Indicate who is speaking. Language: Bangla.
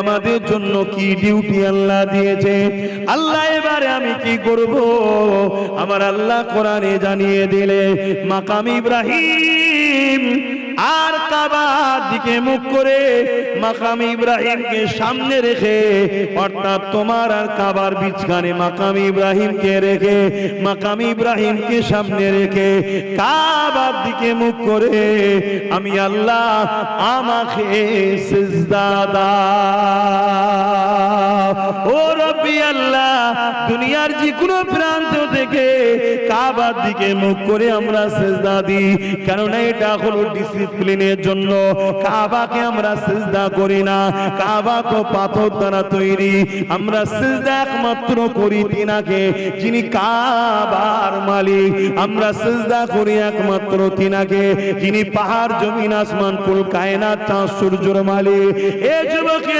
Speaker 1: আমাদের জন্য কি ডিউটি আল্লাহ দিয়েছে। আল্লাহ এবারে আমি কি করব? আমার আল্লাহ কোরআনে জানিয়ে দিলে মাকাম ইব্রাহিম আর কাবার দিকে মুখ করে মাকাম ইব্রাহিমকে সামনে রেখে, অর্থাৎ তোমার আর কাবার বিচখানে মাকাম ইব্রাহিমকে রেখে, মাকাম ইব্রাহিমকে সামনে রেখে কাবার দিকে মুখ করে আমি আল্লাহ আমাকে সিজদা দাও। ও রব্বি আল্লাহ, দুনিয়ার যে কোনো প্রান্ত থেকে কাবার দিকে মুখ করে আমরা সিজদা দিই, কেননা এটা হলো ডিসিপ্লিনের জন্য। কাবাকে আমরা সিজদা করি না, কাবা তো পাথর দ্বারা তৈরি। আমরা সিজদা একমাত্র করি তিনাকে, যিনি কাবার মালিক। আমরা সিজদা করি একমাত্র তিনাকে, যিনি পাহাড় জমিন আসমান কুল কায়নাত চাঁদ সূর্যের মালিক। এ যুবকেরা